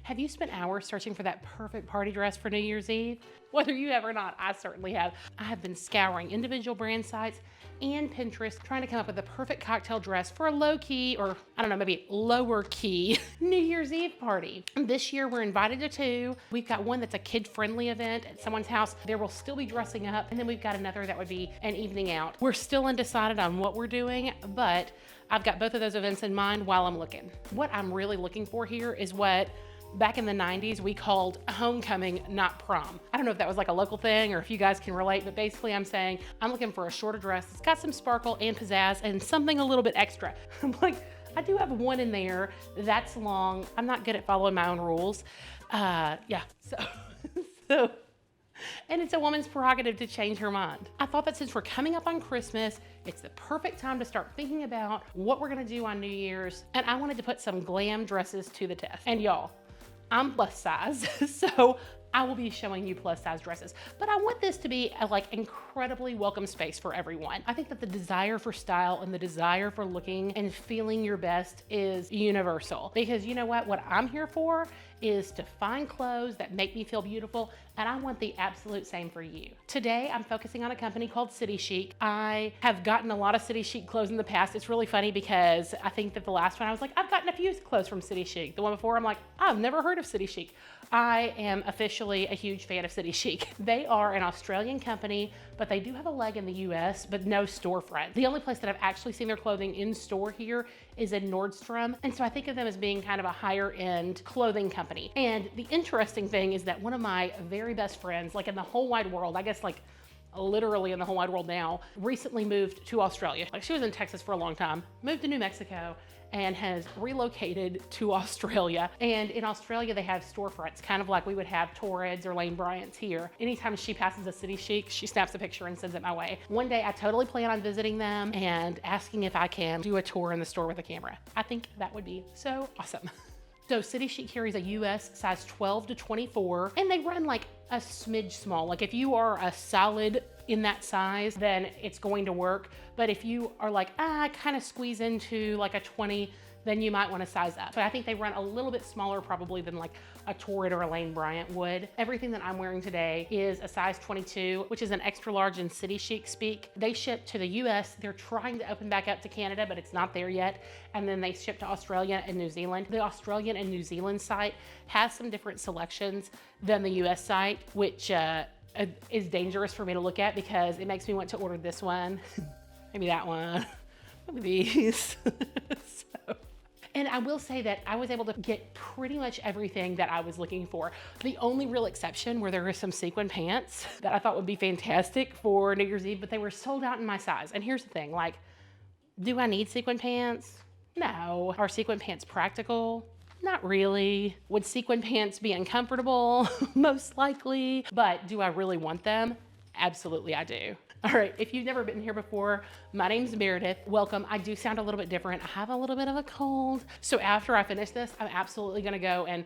Have you spent hours searching for that perfect party dress for New Year's Eve? Whether you have or not, I certainly have. I have been scouring individual brand sites and Pinterest trying to come up with the perfect cocktail dress for a low key, or I don't know, maybe lower key New Year's Eve party. And this year we're invited to two. We've got one that's a kid-friendly event at someone's house. There will still be dressing up. And then we've got another that would be an evening out. We're still undecided on what we're doing, but I've got both of those events in mind while I'm looking. What I'm really looking for here is what back in the 90s, we called homecoming, not prom. I don't know if that was like a local thing or if you guys can relate, but basically I'm saying I'm looking for a shorter dress that's got some sparkle and pizzazz and something a little bit extra. I'm like, I do have one in there that's long. I'm not good at following my own rules. So, and it's a woman's prerogative to change her mind. I thought that since we're coming up on Christmas, it's the perfect time to start thinking about what we're gonna do on New Year's. And I wanted to put some glam dresses to the test. And y'all, I'm plus size, so I will be showing you plus size dresses. But I want this to be a like incredibly welcome space for everyone. I think that the desire for style and the desire for looking and feeling your best is universal. Because you know what I'm here for is to find clothes that make me feel beautiful, and I want the absolute same for you. Today, I'm focusing on a company called City Chic. I have gotten a lot of City Chic clothes in the past. It's really funny because I think that the last one I was like, I've gotten a few clothes from City Chic. The one before, I'm like, I've never heard of City Chic. I am officially a huge fan of City Chic. They are an Australian company, but they do have a leg in the US, but no storefront. The only place that I've actually seen their clothing in store here is in Nordstrom. And so I think of them as being kind of a higher end clothing company. And the interesting thing is that one of my very best friends, like in the whole wide world, I guess like literally in the whole wide world now, recently moved to Australia. Like she was in Texas for a long time, moved to New Mexico, and has relocated to Australia. And in Australia, they have storefronts, kind of like we would have Torreds or Lane Bryant's here. Anytime she passes a City Chic, she snaps a picture and sends it my way. One day, I totally plan on visiting them and asking if I can do a tour in the store with a camera. I think that would be so awesome. So City Chic carries a US size 12 to 24, and they run like a smidge small. Like if you are a solid in that size, then it's going to work. But if you are like, I kind of squeeze into like a 20, then you might want to size up. So I think they run a little bit smaller probably than like a Torrid or a Lane Bryant would. Everything that I'm wearing today is a size 22, which is an extra large in City Chic speak. They ship to the US. They're trying to open back up to Canada, but it's not there yet. And then they ship to Australia and New Zealand. The Australian and New Zealand site has some different selections than the US site, which is dangerous for me to look at because it makes me want to order this one, maybe that one, maybe these. And I will say that I was able to get pretty much everything that I was looking for. The only real exception where there were some sequin pants that I thought would be fantastic for New Year's Eve, but they were sold out in my size. And here's the thing, like, do I need sequin pants? No. Are sequin pants practical? Not really. Would sequin pants be uncomfortable? Most likely. But do I really want them? Absolutely I do. All right, if you've never been here before, my name's Meredith. Welcome. I do sound a little bit different. I have a little bit of a cold. So after I finish this, I'm absolutely gonna go and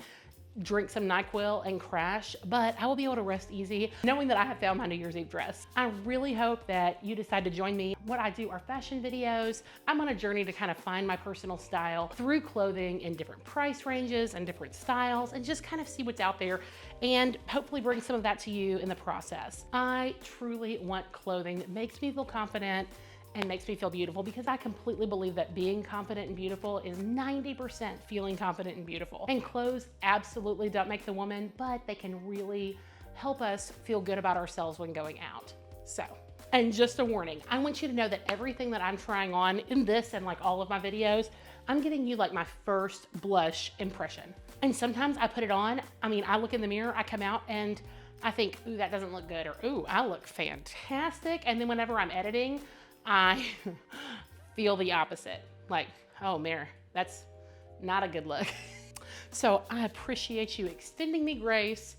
drink some NyQuil and crash, but I will be able to rest easy knowing that I have found my New Year's Eve dress. I really hope that you decide to join me. What I do are fashion videos. I'm on a journey to kind of find my personal style through clothing in different price ranges and different styles and just kind of see what's out there and hopefully bring some of that to you in the process. I truly want clothing that makes me feel confident and makes me feel beautiful because I completely believe that being confident and beautiful is 90% feeling confident and beautiful. And clothes absolutely don't make the woman, but they can really help us feel good about ourselves when going out. So, and just a warning, I want you to know that everything that I'm trying on in this and like all of my videos, I'm giving you like my first blush impression. And sometimes I put it on, I mean, I look in the mirror, I come out and I think, ooh, that doesn't look good, or ooh, I look fantastic. And then whenever I'm editing, I feel the opposite. Like, oh, Mare, that's not a good look. So I appreciate you extending me grace.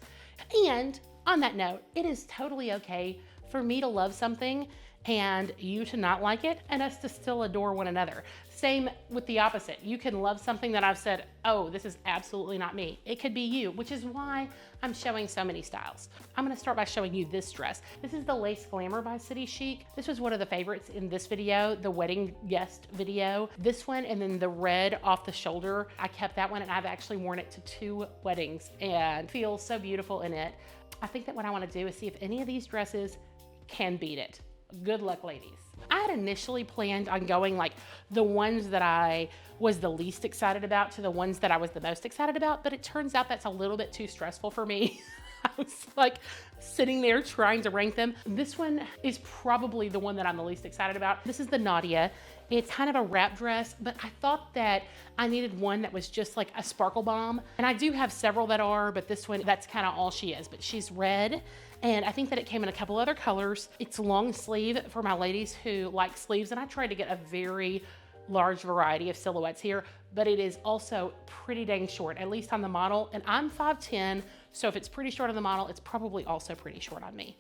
And on that note, it is totally okay for me to love something and you to not like it and us to still adore one another. Same with the opposite. You can love something that I've said, oh, this is absolutely not me. It could be you, which is why I'm showing so many styles. I'm gonna start by showing you this dress. This is the Lace Glamour by City Chic. This was one of the favorites in this video, the wedding guest video. This one and then the red off the shoulder. I kept that one and I've actually worn it to 2 weddings and feel so beautiful in it. I think that what I wanna do is see if any of these dresses can beat it. Good luck, ladies. I had initially planned on going like the ones that I was the least excited about to the ones that I was the most excited about, but it turns out that's a little bit too stressful for me. I was like sitting there trying to rank them. This one is probably the one that I'm the least excited about. This is the Nadia. It's kind of a wrap dress, but I thought that I needed one that was just like a sparkle bomb. And I do have several that are, but this one, that's kind of all she is. But she's red, and I think that it came in a couple other colors. It's long sleeve for my ladies who like sleeves, and I tried to get a very large variety of silhouettes here, but it is also pretty dang short, at least on the model. And I'm 5'10", so if it's pretty short on the model, it's probably also pretty short on me.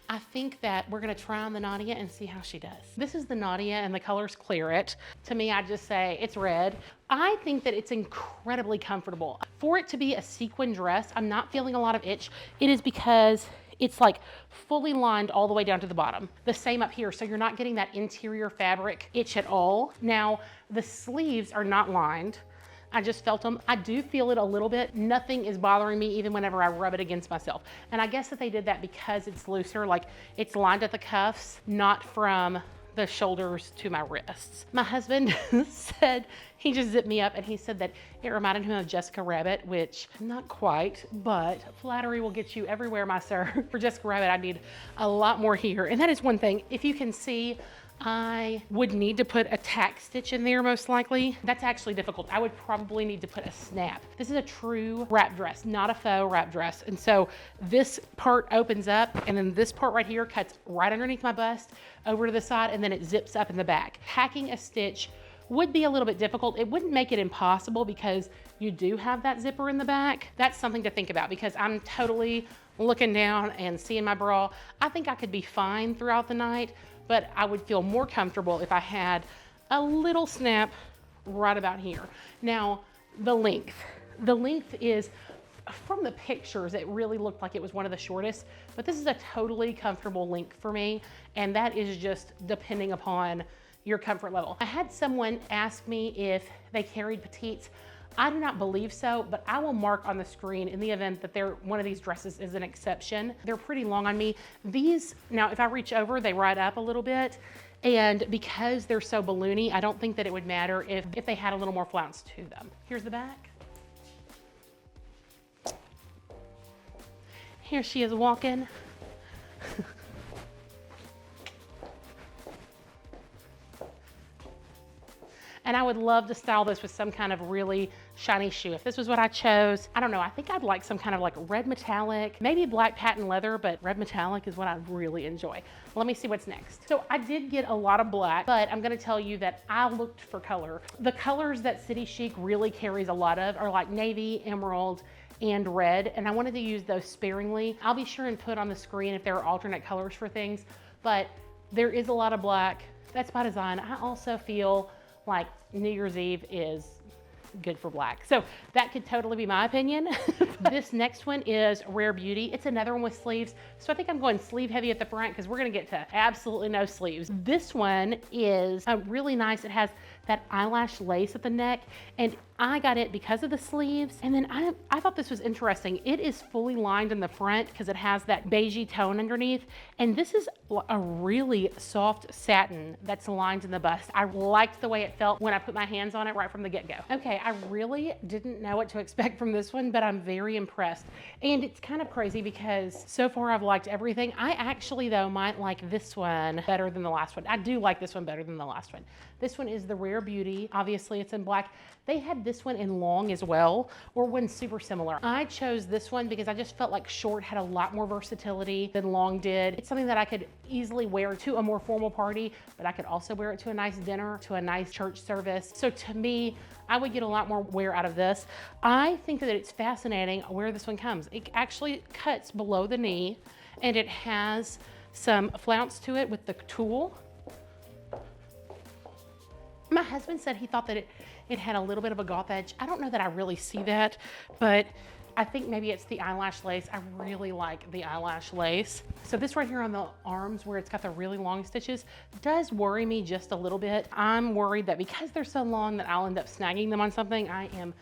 I think that we're gonna try on the Nadia and see how she does. This is the Nadia and the color's Claret. To me, I just say it's red. I think that it's incredibly comfortable. For it to be a sequin dress, I'm not feeling a lot of itch. It is because it's like fully lined all the way down to the bottom. The same up here, so you're not getting that interior fabric itch at all. Now, the sleeves are not lined. I just felt them. I do feel it a little bit. Nothing is bothering me even whenever I rub it against myself. And I guess that they did that because it's looser, like it's lined at the cuffs, not from the shoulders to my wrists. My husband said, he just zipped me up and he said that it reminded him of Jessica Rabbit, which not quite, but flattery will get you everywhere, my sir. For Jessica Rabbit, I need a lot more here. And that is one thing. If you can see, I would need to put a tack stitch in there most likely. That's actually difficult. I would probably need to put a snap. This is a true wrap dress, not a faux wrap dress. And so this part opens up and then this part right here cuts right underneath my bust over to the side and then it zips up in the back. Tacking a stitch would be a little bit difficult. It wouldn't make it impossible because you do have that zipper in the back. That's something to think about because I'm totally looking down and seeing my bra. I think I could be fine throughout the night, but I would feel more comfortable if I had a little snap right about here. Now, the length is, from the pictures, it really looked like it was one of the shortest, but this is a totally comfortable length for me, and that is just depending upon your comfort level. I had someone ask me if they carried petites. I do not believe so, but I will mark on the screen in the event that one of these dresses is an exception. They're pretty long on me. These, now if I reach over, they ride up a little bit. And because they're so balloony, I don't think that it would matter if they had a little more flounce to them. Here's the back. Here she is walking. And I would love to style this with some kind of really shiny shoe. If this was what I chose, I don't know, I think I'd like some kind of like red metallic, maybe black patent leather, but red metallic is what I really enjoy. Let me see what's next. So I did get a lot of black, but I'm gonna tell you that I looked for color. The colors that City Chic really carries a lot of are like navy, emerald, and red, and I wanted to use those sparingly. I'll be sure and put on the screen if there are alternate colors for things, but there is a lot of black. That's by design. I also feel like New Year's Eve is good for black. So that could totally be my opinion. This next one is Rare Beauty. It's another one with sleeves. So I think I'm going sleeve heavy at the front because we're gonna get to absolutely no sleeves. This one is really nice. It has that eyelash lace at the neck, and I got it because of the sleeves. And then I thought this was interesting. It is fully lined in the front because it has that beigey tone underneath. And this is a really soft satin that's lined in the bust. I liked the way it felt when I put my hands on it right from the get-go. Okay, I really didn't know what to expect from this one, but I'm very impressed. And it's kind of crazy because so far I've liked everything. I actually though might like this one better than the last one. I do like this one better than the last one. This one is the Rare Beauty. Obviously it's in black. They had this one in long as well, or one super similar. I chose this one because I just felt like short had a lot more versatility than long did. It's something that I could easily wear to a more formal party, but I could also wear it to a nice dinner, to a nice church service. So to me, I would get a lot more wear out of this. I think that it's fascinating where this one comes. It actually cuts below the knee, and it has some flounce to it with the tulle. My husband said he thought that it had a little bit of a goth edge. I don't know that I really see that, but I think maybe it's the eyelash lace. I really like the eyelash lace. So this right here on the arms where it's got the really long stitches does worry me just a little bit. I'm worried that because they're so long that I'll end up snagging them on something. I am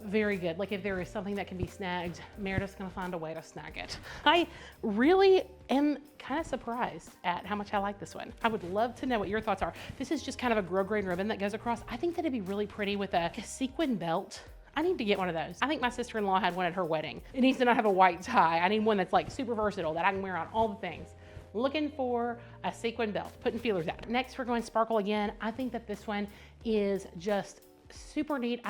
very good. Like if there is something that can be snagged, Meredith's gonna find a way to snag it. I really am kind of surprised at how much I like this one. I would love to know what your thoughts are. This is just kind of a grosgrain ribbon that goes across. I think that it'd be really pretty with a sequin belt. I need to get one of those. I think my sister-in-law had one at her wedding. It needs to not have a white tie. I need one that's like super versatile that I can wear on all the things. Looking for a sequin belt, putting feelers out. Next, we're going sparkle again. I think that this one is just super neat.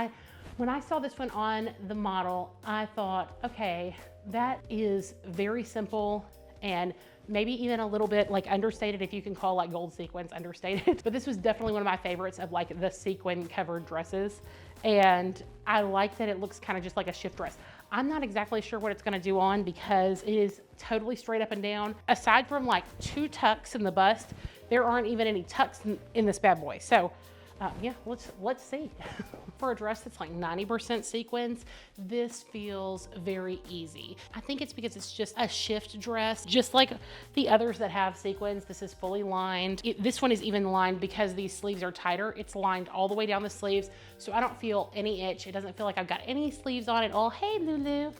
When I saw this one on the model, I thought, okay, that is very simple and maybe even a little bit like understated, if you can call like gold sequins understated. But this was definitely one of my favorites of like the sequin covered dresses. And I like that it looks kind of just like a shift dress. I'm not exactly sure what it's gonna do on because it is totally straight up and down. Aside from like 2 tucks in the bust, there aren't even any tucks in this bad boy. So yeah, let's see. For a dress that's like 90% sequins, this feels very easy. I think it's because it's just a shift dress. Just like the others that have sequins, this is fully lined. This one is even lined because these sleeves are tighter. It's lined all the way down the sleeves, so I don't feel any itch. It doesn't feel like I've got any sleeves on at all. Hey, Lulu.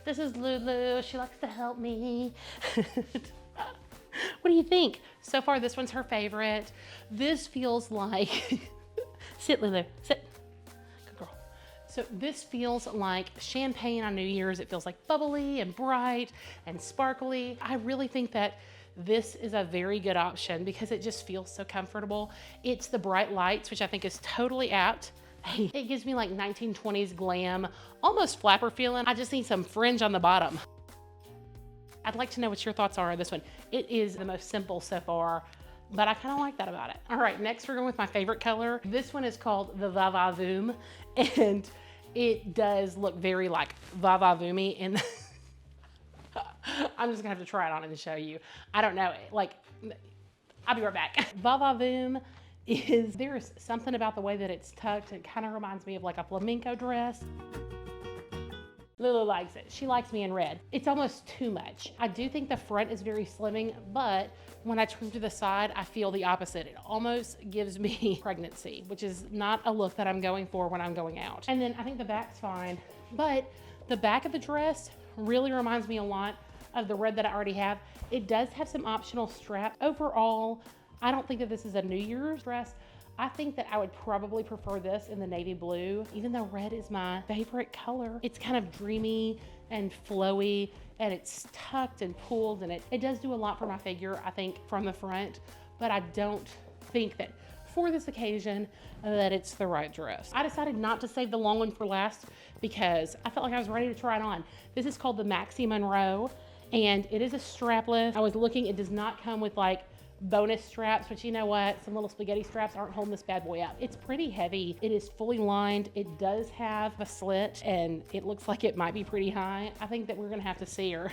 This is Lulu. She likes to help me. What do you think? So far, this one's her favorite. This feels like... Sit, Lulu, sit. Good girl. So this feels like champagne on New Year's. It feels like bubbly and bright and sparkly. I really think that this is a very good option because it just feels so comfortable. It's the bright lights, which I think is totally apt. It gives me like 1920s glam, almost flapper feeling. I just need some fringe on the bottom. I'd like to know what your thoughts are on this one. It is the most simple so far, but I kind of like that about it. All right, next we're going with my favorite color. This one is called the Va Va Voom, and it does look very like Va Va Voomy in the I'm just gonna have to try it on and show you. I don't know, like, I'll be right back. Va Va Voom is, there's something about the way that it's tucked. It kind of reminds me of like a flamenco dress. Lulu likes it. She likes me in red. It's almost too much. I do think the front is very slimming, but when I turn to the side, I feel the opposite. It almost gives me pregnancy, which is not a look that I'm going for when I'm going out. And then I think the back's fine, but the back of the dress really reminds me a lot of the red that I already have. It does have some optional straps. Overall, I don't think that this is a New Year's dress. I think that I would probably prefer this in the navy blue, even though red is my favorite color. It's kind of dreamy and flowy, and it's tucked and pulled, and it does do a lot for my figure, I think, from the front, but I don't think that for this occasion that it's the right dress. I decided not to save the long one for last because I felt like I was ready to try it on. This is called the Maxi Monroe, and it is a strapless. I was looking, it does not come with like bonus straps, but you know what? Some little spaghetti straps aren't holding this bad boy up. It's pretty heavy. It is fully lined. It does have a slit, and it looks like it might be pretty high. I think that we're gonna have to see her.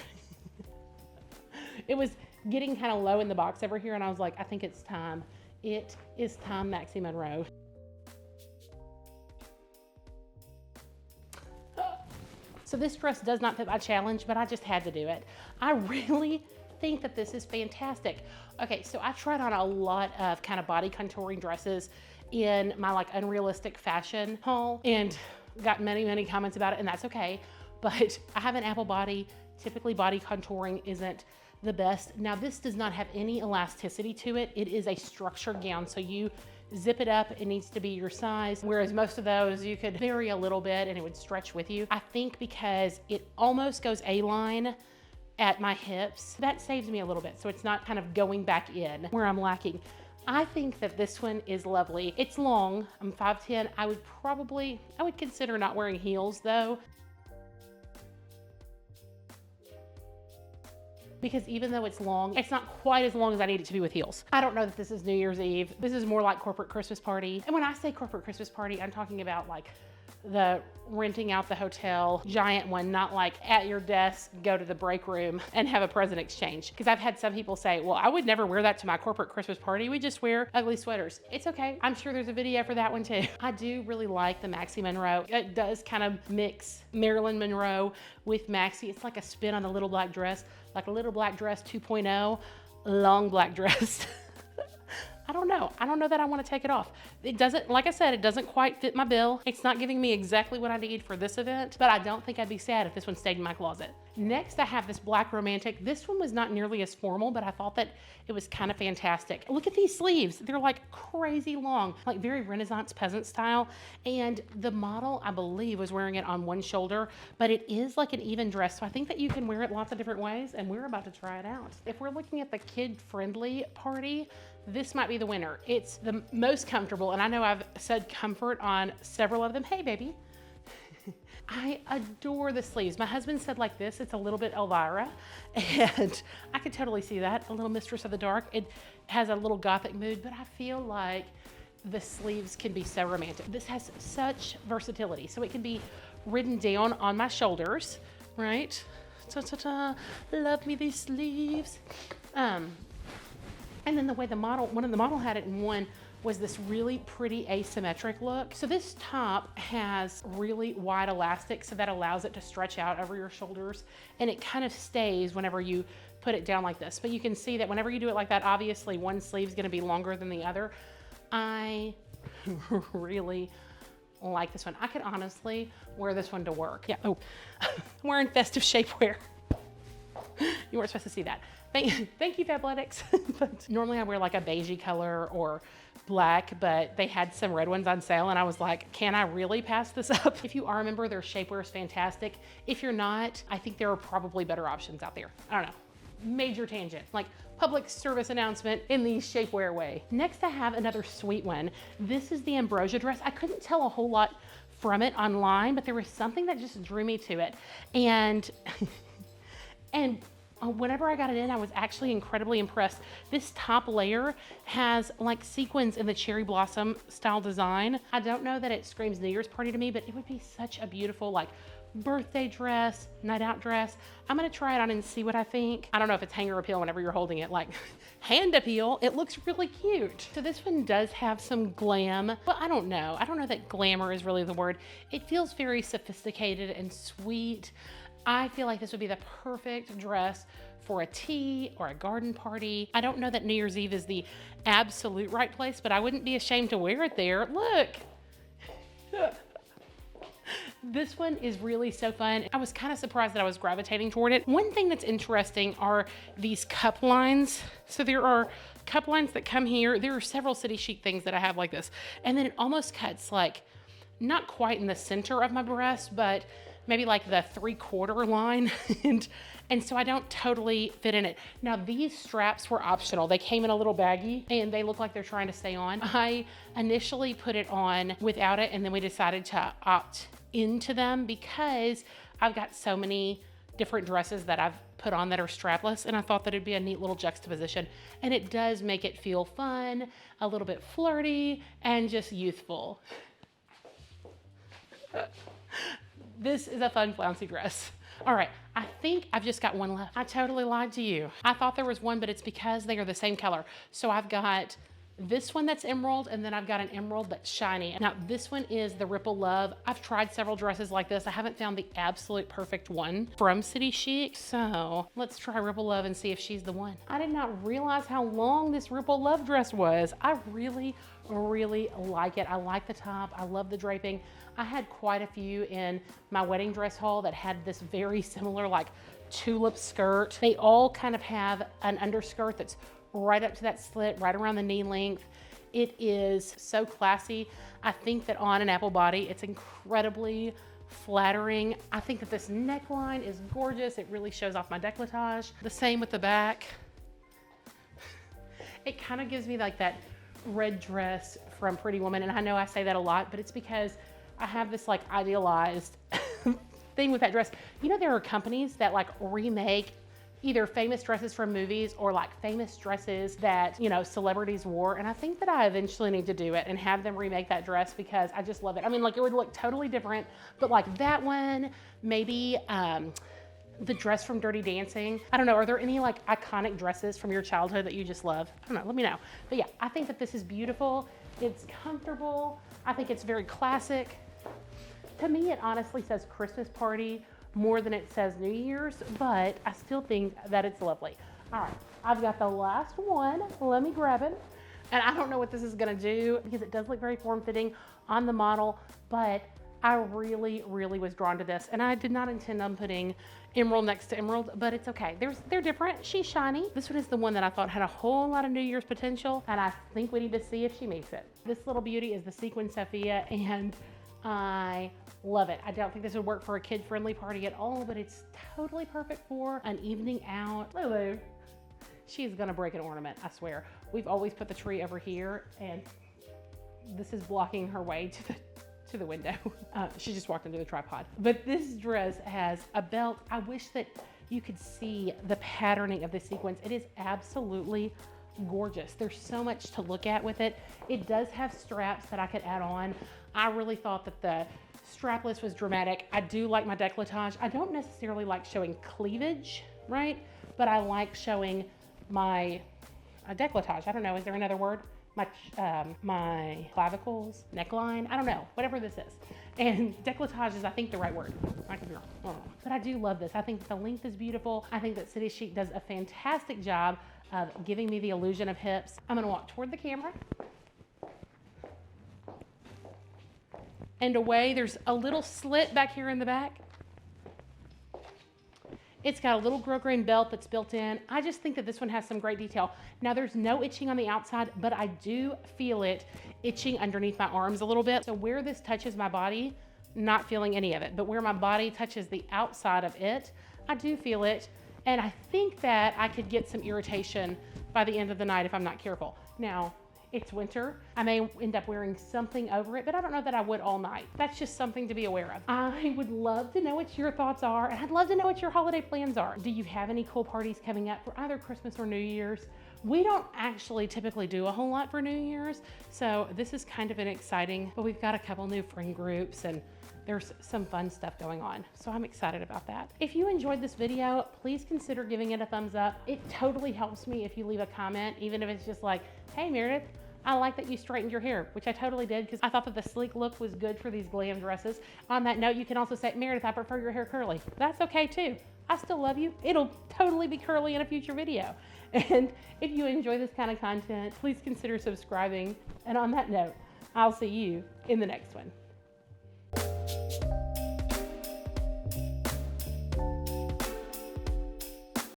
It was getting kind of low in the box over here, and I was like, I think it's time. It is time, Maxi Monroe. So this dress does not fit my challenge, but I just had to do it. I really think that this is fantastic. Okay, so I tried on a lot of kind of body contouring dresses in my like unrealistic fashion haul and got many comments about it, and that's okay. But I have an apple body. Typically body contouring isn't the best. Now this does not have any elasticity to it. It is a structured gown, so you zip it up, it needs to be your size. Whereas most of those you could vary a little bit and it would stretch with you. I think because it almost goes A-line at my hips, that saves me a little bit, so it's not kind of going back in where I'm lacking. I think that this one is lovely. It's long, I'm 5'10". I would consider not wearing heels though, because even though it's long, it's not quite as long as I need it to be with heels. I don't know that this is New Year's Eve. This is more like corporate Christmas party. And when I say corporate Christmas party, I'm talking about like the renting out the hotel giant one, not like at your desk, go to the break room and have a present exchange. Because I've had some people say, well, I would never wear that to my corporate Christmas party. We just wear ugly sweaters. It's okay. I'm sure there's a video for that one too. I do really like the Maxi Monroe. It does kind of mix Marilyn Monroe with Maxi. It's like a spin on the little black dress, like a little black dress 2.0, long black dress. I don't know. I don't know that I want to take it off. It doesn't, like I said, it doesn't quite fit my bill. It's not giving me exactly what I need for this event, but I don't think I'd be sad if this one stayed in my closet. Next, I have this black romantic. This one was not nearly as formal, but I thought that it was kind of fantastic. Look at these sleeves. They're like crazy long, like very Renaissance peasant style. And the model, I believe, was wearing it on one shoulder, but it is like an even dress. So I think that you can wear it lots of different ways, and we're about to try it out. If we're looking at the kid-friendly party, this might be the winner. It's the most comfortable, and I know I've said comfort on several of them. Hey, baby. I adore the sleeves. My husband said like this, it's a little bit Elvira, and I could totally see that, a little Mistress of the Dark. It has a little gothic mood, but I feel like the sleeves can be so romantic. This has such versatility, so it can be ridden down on my shoulders, right? Ta-ta-ta, love me these sleeves. And then the way one of the model had it in one was this really pretty asymmetric look. So this top has really wide elastic, so that allows it to stretch out over your shoulders, and it kind of stays whenever you put it down like this. But you can see that whenever you do it like that, obviously one sleeve is gonna be longer than the other. I really like this one. I could honestly wear this one to work. Yeah, oh, I'm wearing festive shapewear. You weren't supposed to see that. Thank you, Fabletics. But normally I wear like a beigey color or black, but they had some red ones on sale and I was like, can I really pass this up? If you are a member, their shapewear is fantastic. If you're not, I think there are probably better options out there. I don't know. Major tangent, like public service announcement in the shapewear way. Next, I have another sweet one. This is the Ambrosia dress. I couldn't tell a whole lot from it online, but there was something that just drew me to it. And whenever I got it in, I was actually incredibly impressed. This top layer has like sequins in the cherry blossom style design. I don't know that it screams New Year's party to me, but it would be such a beautiful like birthday dress, night out dress. I'm gonna try it on and see what I think. I don't know if it's hanger appeal whenever you're holding it, like hand appeal. It looks really cute. So this one does have some glam, but I don't know. I don't know that glamour is really the word. It feels very sophisticated and sweet. I feel like this would be the perfect dress for a tea or a garden party. I don't know that New Year's Eve is the absolute right place, but I wouldn't be ashamed to wear it there. Look. This one is really so fun. I was kind of surprised that I was gravitating toward it. One thing that's interesting are these cup lines. So there are cup lines that come here. There are several City Chic things that I have like this. And then it almost cuts like, not quite in the center of my breast, but maybe like the 3/4 line. and so I don't totally fit in it. Now these straps were optional. They came in a little baggie and they look like they're trying to stay on. I initially put it on without it, and then we decided to opt into them because I've got so many different dresses that I've put on that are strapless, and I thought that it'd be a neat little juxtaposition. And it does make it feel fun, a little bit flirty, and just youthful. This is a fun flouncy dress. All right, I think I've just got one left. I totally lied to you. I thought there was one, but it's because they are the same color. So I've got this one that's emerald, and then I've got an emerald that's shiny. Now this one is the Ripple Love. I've tried several dresses like this. I haven't found the absolute perfect one from City Chic. So let's try Ripple Love and see if she's the one. I did not realize how long this Ripple Love dress was. I really, really like it. I like the top. I love the draping. I had quite a few in my wedding dress haul that had this very similar like tulip skirt. They all kind of have an underskirt that's right up to that slit, right around the knee length. It is so classy. I think that on an apple body, it's incredibly flattering. I think that this neckline is gorgeous. It really shows off my décolletage. The same with the back. It kind of gives me like that red dress from Pretty Woman. And I know I say that a lot, but it's because I have this like idealized thing with that dress. You know, there are companies that like remake either famous dresses from movies or like famous dresses that, you know, celebrities wore. And I think that I eventually need to do it and have them remake that dress because I just love it. I mean, like it would look totally different, but like that one, maybe the dress from Dirty Dancing. I don't know, are there any like iconic dresses from your childhood that you just love? I don't know, let me know. But yeah, I think that this is beautiful. It's comfortable. I think it's very classic. To me, it honestly says Christmas party more than it says New Year's, but I still think that it's lovely. All right, I've got the last one. Let me grab it. And I don't know what this is gonna do because it does look very form-fitting on the model, but I really, really was drawn to this. And I did not intend on putting emerald next to emerald, but it's okay. They're different. She's shiny. This one is the one that I thought had a whole lot of New Year's potential, and I think we need to see if she makes it. This little beauty is the sequin Sophia, and I love it. I don't think this would work for a kid-friendly party at all, but it's totally perfect for an evening out. Lulu, she's gonna break an ornament, I swear. We've always put the tree over here, and this is blocking her way to the window. She just walked into the tripod. But this dress has a belt. I wish that you could see the patterning of the sequins. It is absolutely gorgeous. There's so much to look at with it. It does have straps that I could add on. I really thought that the strapless was dramatic. I do like my décolletage. I don't necessarily like showing cleavage, right? But I like showing my décolletage. I don't know, is there another word? My clavicles, neckline, I don't know, whatever this is. And décolletage is, I think, the right word. I could be wrong. I don't know. But I do love this. I think the length is beautiful. I think that City Chic does a fantastic job of giving me the illusion of hips. I'm gonna walk toward the camera. And away, there's a little slit back here in the back. It's got a little grosgrain belt that's built in. I just think that this one has some great detail. Now there's no itching on the outside, but I do feel it itching underneath my arms a little bit. So where this touches my body, not feeling any of it, but where my body touches the outside of it, I do feel it. And I think that I could get some irritation by the end of the night if I'm not careful. Now, it's winter. I may end up wearing something over it, but I don't know that I would all night. That's just something to be aware of. I would love to know what your thoughts are, and I'd love to know what your holiday plans are. Do you have any cool parties coming up for either Christmas or New Year's? We don't actually typically do a whole lot for New Year's, so this is kind of an exciting, but we've got a couple new friend groups and there's some fun stuff going on. So I'm excited about that. If you enjoyed this video, please consider giving it a thumbs up. It totally helps me if you leave a comment, even if it's just like, hey Meredith, I like that you straightened your hair, which I totally did because I thought that the sleek look was good for these glam dresses. On that note, you can also say, Meredith, I prefer your hair curly. That's okay too. I still love you. It'll totally be curly in a future video. And if you enjoy this kind of content, please consider subscribing. And on that note, I'll see you in the next one.